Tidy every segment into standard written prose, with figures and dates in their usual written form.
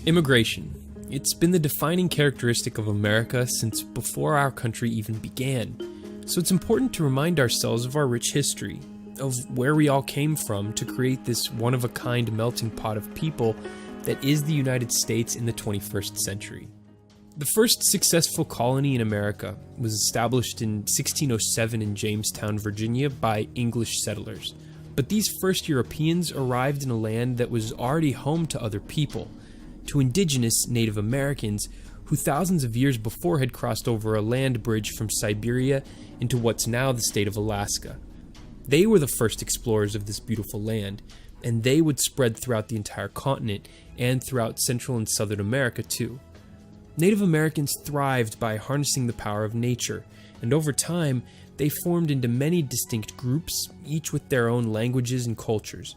Immigration. It's been the defining characteristic of America since before our country even began. So it's important to remind ourselves of our rich history, of where we all came from to create this one-of-a-kind melting pot of people that is the United States in the 21st century. The first successful colony in America was established in 1607 in Jamestown, Virginia by English settlers. But these first Europeans arrived in a land that was already home to other people, to indigenous Native Americans who thousands of years before had crossed over a land bridge from Siberia into what's now the state of Alaska. They were the first explorers of this beautiful land, and they would spread throughout the entire continent and throughout Central and Southern America too. Native Americans thrived by harnessing the power of nature, and over time, they formed into many distinct groups, each with their own languages and cultures.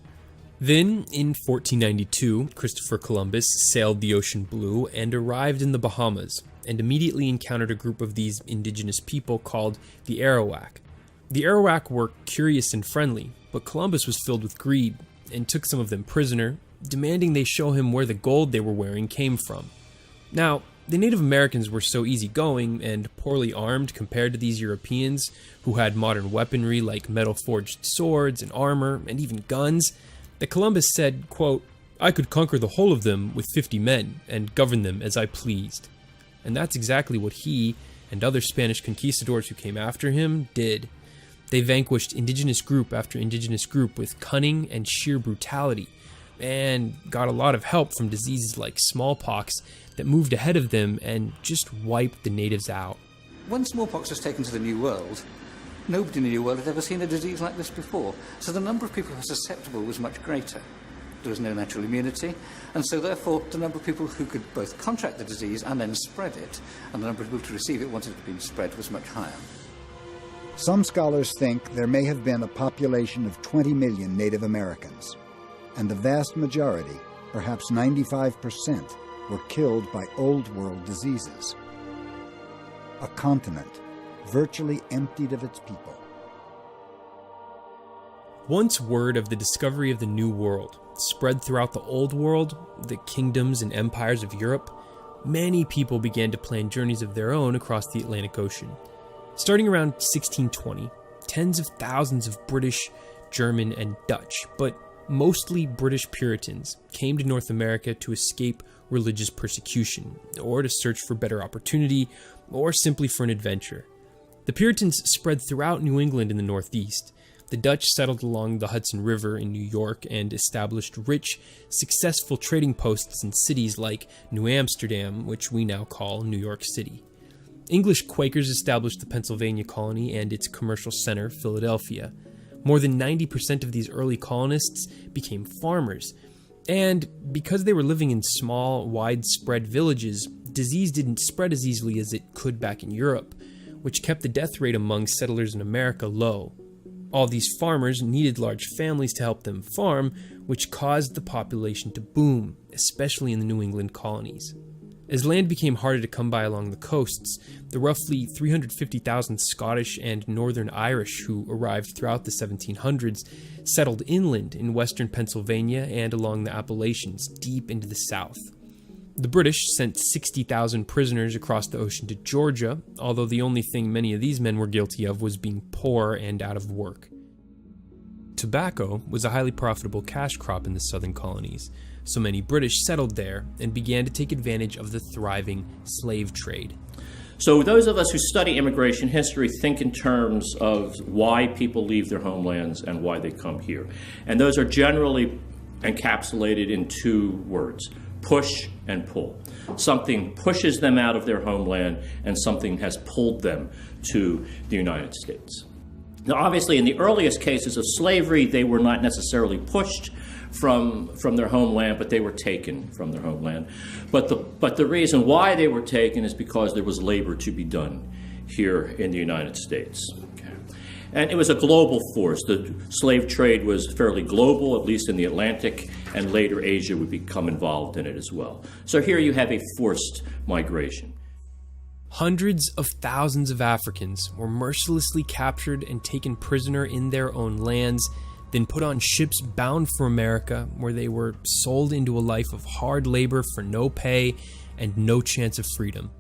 Then, in 1492, Christopher Columbus sailed the ocean blue and arrived in the Bahamas, and immediately encountered a group of these indigenous people called the Arawak. The Arawak were curious and friendly, but Columbus was filled with greed, and took some of them prisoner, demanding they show him where the gold they were wearing came from. Now, the Native Americans were so easygoing and poorly armed compared to these Europeans, who had modern weaponry like metal-forged swords and armor and even guns, that Columbus said, quote, "I could conquer the whole of them with 50 men and govern them as I pleased." And that's exactly what he and other Spanish conquistadors who came after him did. They vanquished indigenous group after indigenous group with cunning and sheer brutality, and got a lot of help from diseases like smallpox that moved ahead of them and just wiped the natives out. When smallpox was taken to the New World, nobody in the New World had ever seen a disease like this before, so the number of people who were susceptible was much greater. There was no natural immunity, and so therefore the number of people who could both contract the disease and then spread it, and the number of people to receive it once it had been spread, was much higher. Some scholars think there may have been a population of 20 million Native Americans, and the vast majority, perhaps 95%, were killed by Old World diseases. A continent virtually emptied of its people. Once word of the discovery of the New World spread throughout the Old World, the kingdoms and empires of Europe, many people began to plan journeys of their own across the Atlantic Ocean. Starting around 1620, tens of thousands of British, German, and Dutch, but mostly British Puritans, came to North America to escape religious persecution, or to search for better opportunity, or simply for an adventure. The Puritans spread throughout New England in the Northeast. The Dutch settled along the Hudson River in New York and established rich, successful trading posts in cities like New Amsterdam, which we now call New York City. English Quakers established the Pennsylvania colony and its commercial center, Philadelphia. More than 90% of these early colonists became farmers. And because they were living in small, widespread villages, disease didn't spread as easily as it could back in Europe, which kept the death rate among settlers in America low. All these farmers needed large families to help them farm, which caused the population to boom, especially in the New England colonies. As land became harder to come by along the coasts, the roughly 350,000 Scottish and Northern Irish who arrived throughout the 1700s settled inland in western Pennsylvania and along the Appalachians, deep into the South. The British sent 60,000 prisoners across the ocean to Georgia, although the only thing many of these men were guilty of was being poor and out of work. Tobacco was a highly profitable cash crop in the southern colonies, so many British settled there and began to take advantage of the thriving slave trade. So those of us who study immigration history think in terms of why people leave their homelands and why they come here. And those are generally encapsulated in two words: push and pull. Something pushes them out of their homeland and something has pulled them to the United States. Now, obviously, in the earliest cases of slavery, they were not necessarily pushed from their homeland, but they were taken from their homeland. But the reason why they were taken is because there was labor to be done here in the United States. Okay. And it was a global force. The slave trade was fairly global, at least in the Atlantic, and later Asia would become involved in it as well. So here you have a forced migration. Hundreds of thousands of Africans were mercilessly captured and taken prisoner in their own lands, then put on ships bound for America, where they were sold into a life of hard labor for no pay and no chance of freedom.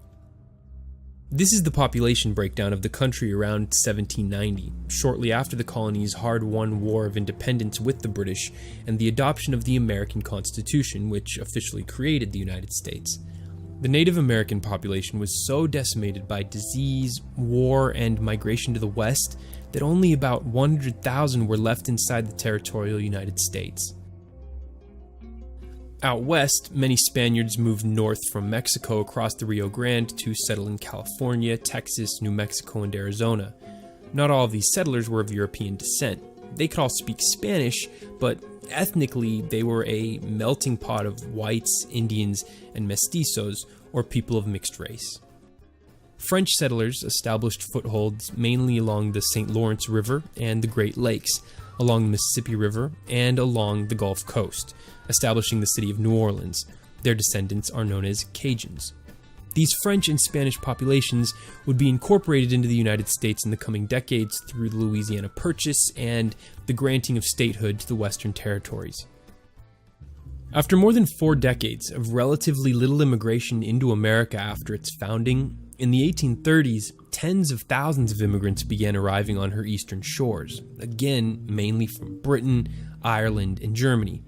This is the population breakdown of the country around 1790, shortly after the colony's hard-won War of Independence with the British and the adoption of the American Constitution, which officially created the United States. The Native American population was so decimated by disease, war, and migration to the West that only about 100,000 were left inside the territorial United States. Out west, many Spaniards moved north from Mexico across the Rio Grande to settle in California, Texas, New Mexico, and Arizona. Not all of these settlers were of European descent. They could all speak Spanish, but ethnically they were a melting pot of whites, Indians, and mestizos, or people of mixed race. French settlers established footholds mainly along the St. Lawrence River and the Great Lakes, along the Mississippi River, and along the Gulf Coast, establishing the city of New Orleans. Their descendants are known as Cajuns. These French and Spanish populations would be incorporated into the United States in the coming decades through the Louisiana Purchase and the granting of statehood to the Western Territories. After more than 4 decades of relatively little immigration into America after its founding, in the 1830s, tens of thousands of immigrants began arriving on her eastern shores, again mainly from Britain, Ireland, and Germany.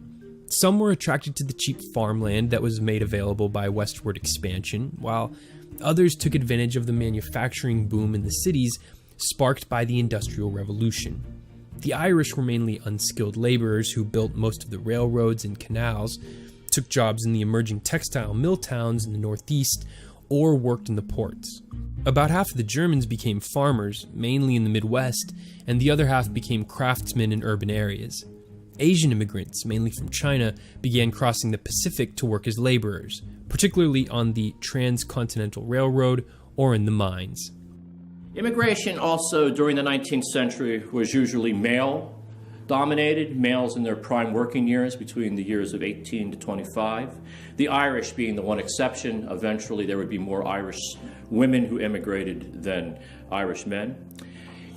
Some were attracted to the cheap farmland that was made available by westward expansion, while others took advantage of the manufacturing boom in the cities sparked by the Industrial Revolution. The Irish were mainly unskilled laborers who built most of the railroads and canals, took jobs in the emerging textile mill towns in the Northeast, or worked in the ports. About half of the Germans became farmers, mainly in the Midwest, and the other half became craftsmen in urban areas. Asian immigrants, mainly from China, began crossing the Pacific to work as laborers, particularly on the Transcontinental Railroad or in the mines. Immigration also during the 19th century was usually male-dominated, males in their prime working years between the years of 18 to 25. The Irish being the one exception. Eventually there would be more Irish women who immigrated than Irish men.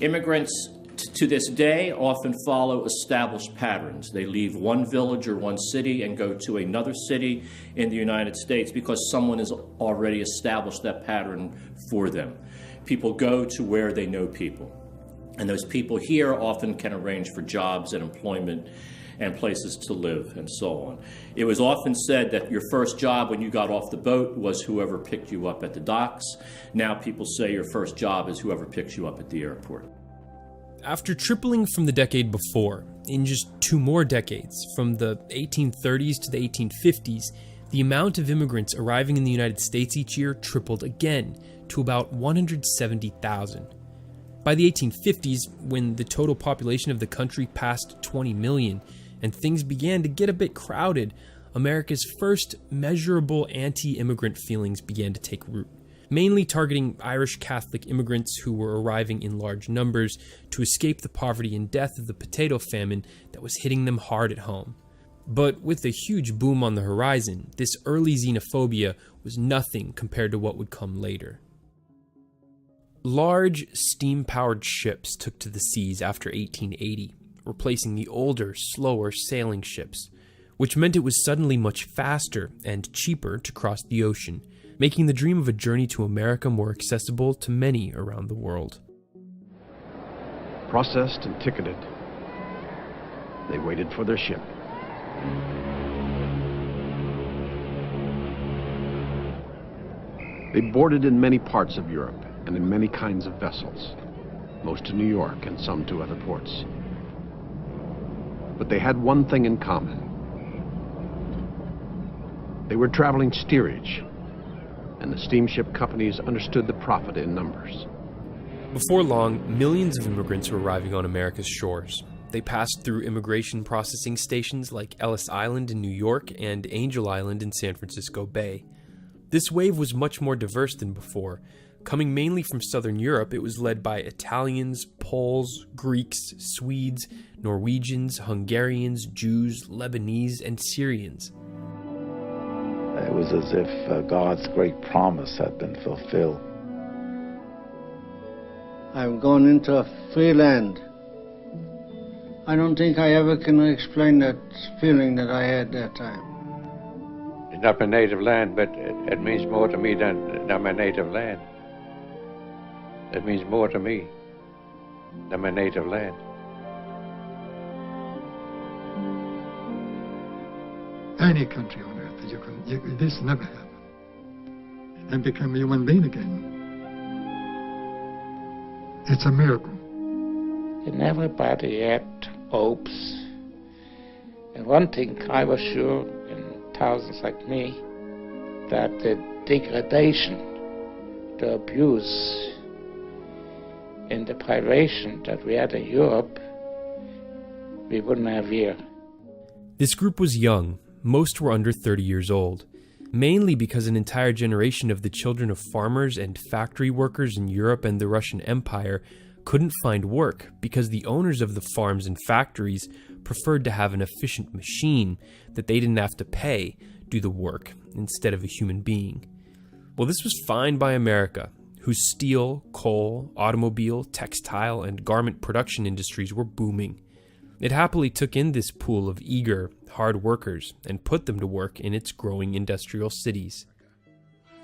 Immigrants to this day often follow established patterns. They leave one village or one city and go to another city in the United States because someone has already established that pattern for them. People go to where they know people. And those people here often can arrange for jobs and employment and places to live and so on. It was often said that your first job when you got off the boat was whoever picked you up at the docks. Now people say your first job is whoever picks you up at the airport. After tripling from the decade before, in just 2 more decades, from the 1830s to the 1850s, the amount of immigrants arriving in the United States each year tripled again to about 170,000. By the 1850s, when the total population of the country passed 20 million and things began to get a bit crowded, America's first measurable anti-immigrant feelings began to take root, mainly targeting Irish Catholic immigrants who were arriving in large numbers to escape the poverty and death of the potato famine that was hitting them hard at home. But with a huge boom on the horizon, this early xenophobia was nothing compared to what would come later. Large, steam-powered ships took to the seas after 1880, replacing the older, slower sailing ships, which meant it was suddenly much faster and cheaper to cross the ocean, making the dream of a journey to America more accessible to many around the world. Processed and ticketed, they waited for their ship. They boarded in many parts of Europe and in many kinds of vessels, most to New York and some to other ports. But they had one thing in common. They were traveling steerage, and the steamship companies understood the profit in numbers. Before long, millions of immigrants were arriving on America's shores. They passed through immigration processing stations like Ellis Island in New York and Angel Island in San Francisco Bay. This wave was much more diverse than before. Coming mainly from southern Europe, it was led by Italians, Poles, Greeks, Swedes, Norwegians, Hungarians, Jews, Lebanese, and Syrians. It was as if God's great promise had been fulfilled. I've gone into a free land. I don't think I ever can explain that feeling that I had that time. It's not my native land, but it means more to me than my native land. It means more to me than my native land. Any country on earth that this never happened. And then become a human being again. It's a miracle. And everybody had hopes. And one thing I was sure, and thousands like me, that the degradation, the abuse, and the privation that we had in Europe, we wouldn't have here. This group was young. Most were under 30 years old, mainly because an entire generation of the children of farmers and factory workers in Europe and the Russian Empire couldn't find work because the owners of the farms and factories preferred to have an efficient machine that they didn't have to pay do the work instead of a human being. Well, this was fine by America, whose steel, coal, automobile, textile, and garment production industries were booming. It happily took in this pool of eager, hard workers and put them to work in its growing industrial cities.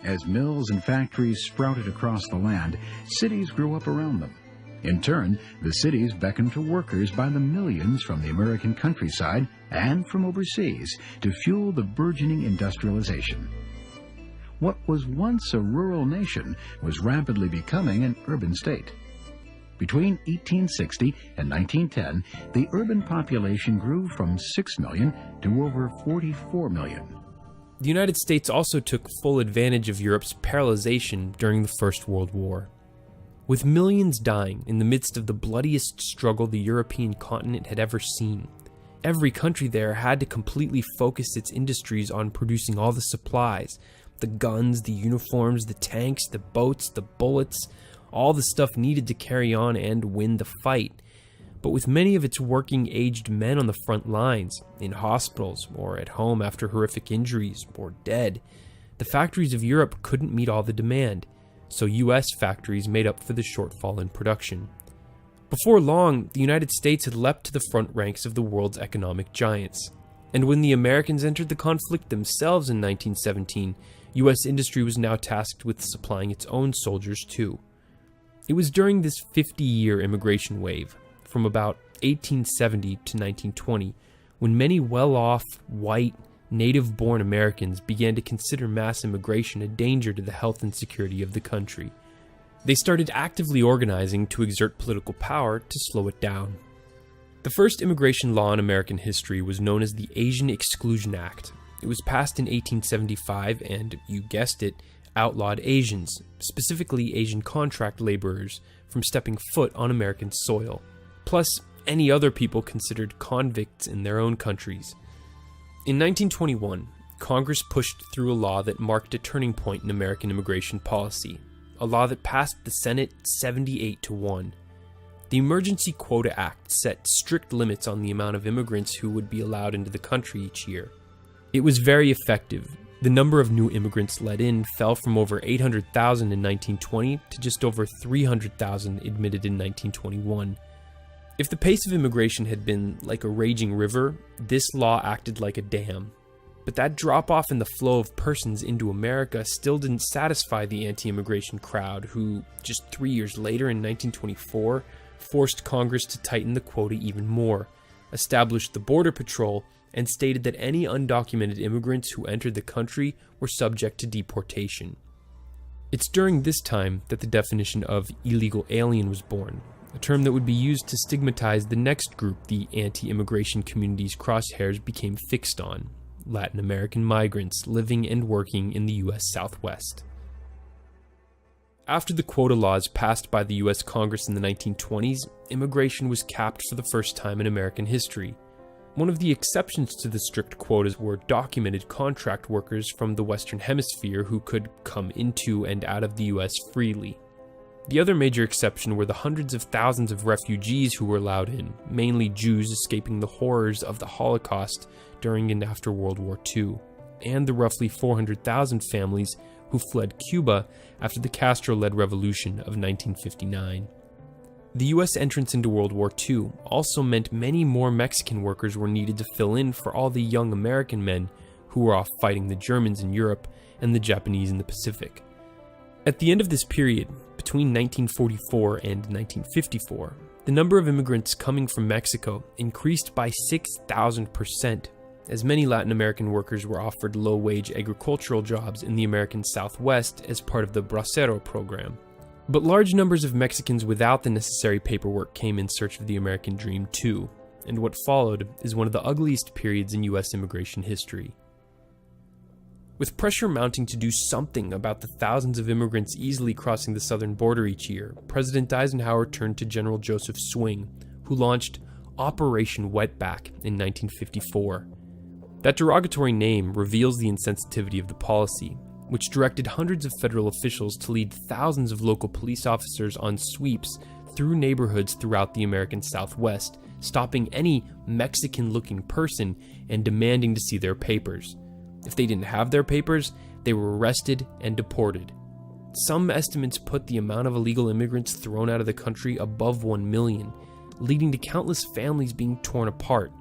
As mills and factories sprouted across the land, cities grew up around them. In turn, the cities beckoned to workers by the millions from the American countryside and from overseas to fuel the burgeoning industrialization. What was once a rural nation was rapidly becoming an urban state. Between 1860 and 1910, the urban population grew from 6 million to over 44 million. The United States also took full advantage of Europe's paralyzation during the First World War. With millions dying in the midst of the bloodiest struggle the European continent had ever seen, every country there had to completely focus its industries on producing all the supplies, the guns, the uniforms, the tanks, the boats, the bullets, all the stuff needed to carry on and win the fight. But with many of its working aged men on the front lines, in hospitals, or at home after horrific injuries, or dead, the factories of Europe couldn't meet all the demand, so US factories made up for the shortfall in production. Before long, the United States had leapt to the front ranks of the world's economic giants. And when the Americans entered the conflict themselves in 1917, US industry was now tasked with supplying its own soldiers too. It was during this 50-year immigration wave, from about 1870 to 1920, when many well-off, white, native-born Americans began to consider mass immigration a danger to the health and security of the country. They started actively organizing to exert political power to slow it down. The first immigration law in American history was known as the Asian Exclusion Act. It was passed in 1875 and, you guessed it, outlawed Asians, specifically Asian contract laborers, from stepping foot on American soil, plus any other people considered convicts in their own countries. In 1921, Congress pushed through a law that marked a turning point in American immigration policy, a law that passed the Senate 78-1. The Emergency Quota Act set strict limits on the amount of immigrants who would be allowed into the country each year. It was very effective. The number of new immigrants let in fell from over 800,000 in 1920 to just over 300,000 admitted in 1921. If the pace of immigration had been like a raging river, this law acted like a dam. But that drop-off in the flow of persons into America still didn't satisfy the anti-immigration crowd who, just 3 years later in 1924, forced Congress to tighten the quota even more, established the Border Patrol, and stated that any undocumented immigrants who entered the country were subject to deportation. It's during this time that the definition of illegal alien was born, a term that would be used to stigmatize the next group the anti-immigration community's crosshairs became fixed on: Latin American migrants living and working in the U.S. Southwest. After the quota laws passed by the U.S. Congress in the 1920s, immigration was capped for the first time in American history. One of the exceptions to the strict quotas were documented contract workers from the Western Hemisphere who could come into and out of the U.S. freely. The other major exception were the hundreds of thousands of refugees who were allowed in, mainly Jews escaping the horrors of the Holocaust during and after World War II, and the roughly 400,000 families who fled Cuba after the Castro-led revolution of 1959. The US entrance into World War II also meant many more Mexican workers were needed to fill in for all the young American men who were off fighting the Germans in Europe and the Japanese in the Pacific. At the end of this period, between 1944 and 1954, the number of immigrants coming from Mexico increased by 6,000%, as many Latin American workers were offered low-wage agricultural jobs in the American Southwest as part of the Bracero program. But large numbers of Mexicans without the necessary paperwork came in search of the American dream too, and what followed is one of the ugliest periods in US immigration history. With pressure mounting to do something about the thousands of immigrants easily crossing the southern border each year, President Eisenhower turned to General Joseph Swing, who launched Operation Wetback in 1954. That derogatory name reveals the insensitivity of the policy, which directed hundreds of federal officials to lead thousands of local police officers on sweeps through neighborhoods throughout the American Southwest, stopping any Mexican-looking person and demanding to see their papers. If they didn't have their papers, they were arrested and deported. Some estimates put the amount of illegal immigrants thrown out of the country above 1 million, leading to countless families being torn apart.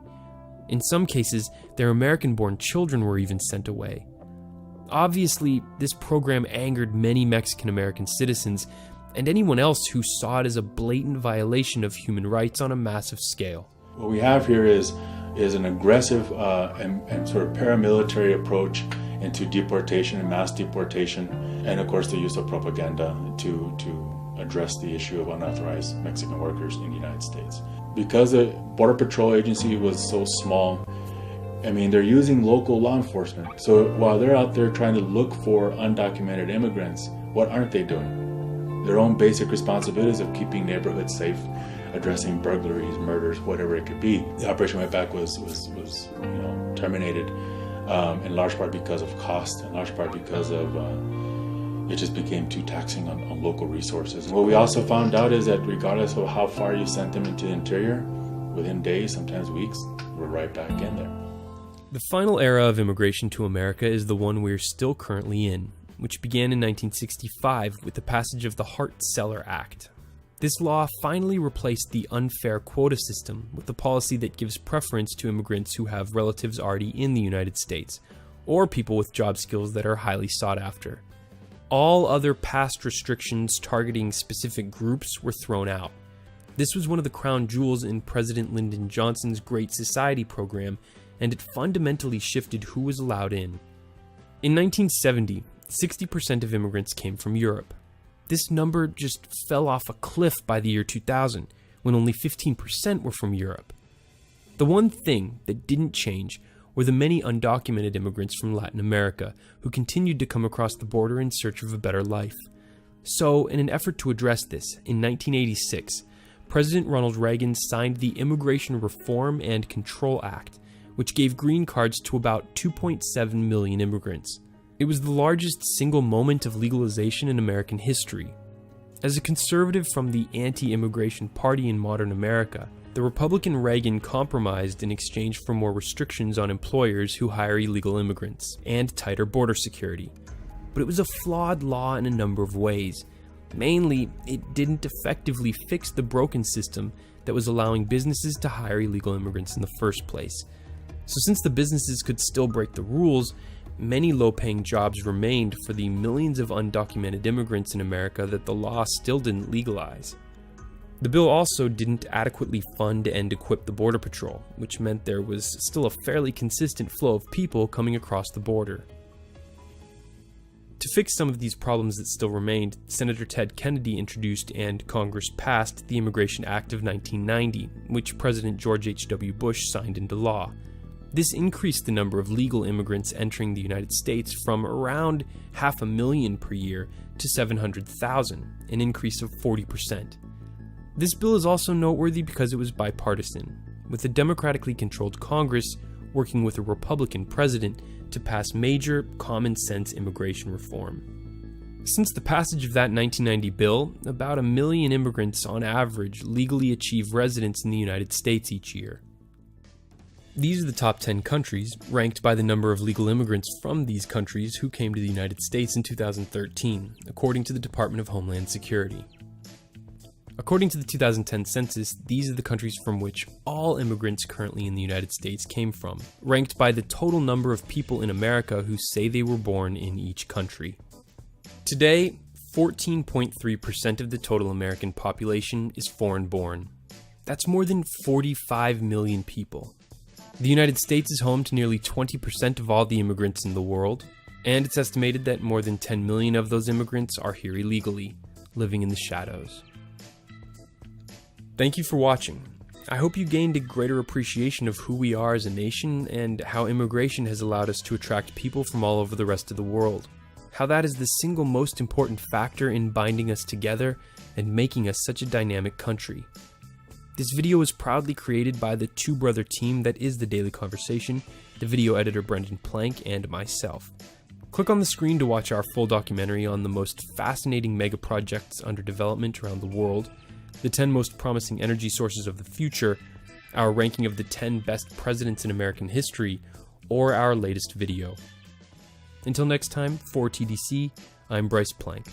In some cases, their American-born children were even sent away. Obviously, this program angered many Mexican-American citizens and anyone else who saw it as a blatant violation of human rights on a massive scale. What we have here is an aggressive and sort of paramilitary approach into deportation and mass deportation, and of course the use of propaganda to address the issue of unauthorized Mexican workers in the United States. Because the Border Patrol agency was so small, I mean, they're using local law enforcement. So while they're out there trying to look for undocumented immigrants, what aren't they doing? Their own basic responsibilities of keeping neighborhoods safe, addressing burglaries, murders, whatever it could be. The Operation Wetback was terminated in large part because of cost, in large part because of it just became too taxing on local resources. What we also found out is that regardless of how far you sent them into the interior, within days, sometimes weeks, we're right back in there. The final era of immigration to America is the one we're still currently in, which began in 1965 with the passage of the Hart-Celler Act. This law finally replaced the unfair quota system with a policy that gives preference to immigrants who have relatives already in the United States, or people with job skills that are highly sought after. All other past restrictions targeting specific groups were thrown out. This was one of the crown jewels in President Lyndon Johnson's Great Society program, and it fundamentally shifted who was allowed in. In 1970, 60% of immigrants came from Europe. This number just fell off a cliff by the year 2000, when only 15% were from Europe. The one thing that didn't change were the many undocumented immigrants from Latin America who continued to come across the border in search of a better life. So, in an effort to address this, in 1986, President Ronald Reagan signed the Immigration Reform and Control Act, which gave green cards to about 2.7 million immigrants. It was the largest single moment of legalization in American history. As a conservative from the anti-immigration party in modern America, the Republican Reagan compromised in exchange for more restrictions on employers who hire illegal immigrants and tighter border security. But it was a flawed law in a number of ways. Mainly, it didn't effectively fix the broken system that was allowing businesses to hire illegal immigrants in the first place. So since the businesses could still break the rules, many low-paying jobs remained for the millions of undocumented immigrants in America that the law still didn't legalize. The bill also didn't adequately fund and equip the Border Patrol, which meant there was still a fairly consistent flow of people coming across the border. To fix some of these problems that still remained, Senator Ted Kennedy introduced and Congress passed the Immigration Act of 1990, which President George H.W. Bush signed into law. This increased the number of legal immigrants entering the United States from around 500,000 per year to 700,000, an increase of 40%. This bill is also noteworthy because it was bipartisan, with a democratically controlled Congress working with a Republican president to pass major, common-sense immigration reform. Since the passage of that 1990 bill, about 1 million immigrants on average legally achieve residence in the United States each year. These are the top 10 countries, ranked by the number of legal immigrants from these countries who came to the United States in 2013, according to the Department of Homeland Security. According to the 2010 census, these are the countries from which all immigrants currently in the United States came from, ranked by the total number of people in America who say they were born in each country. Today, 14.3% of the total American population is foreign-born. That's more than 45 million people. The United States is home to nearly 20% of all the immigrants in the world, and it's estimated that more than 10 million of those immigrants are here illegally, living in the shadows. Thank you for watching. I hope you gained a greater appreciation of who we are as a nation and how immigration has allowed us to attract people from all over the rest of the world. How that is the single most important factor in binding us together and making us such a dynamic country. This video was proudly created by the two-brother team that is The Daily Conversation, the video editor Brendan Plank, and myself. Click on the screen to watch our full documentary on the most fascinating mega projects under development around the world, the 10 most promising energy sources of the future, our ranking of the 10 best presidents in American history, or our latest video. Until next time, for TDC, I'm Bryce Plank.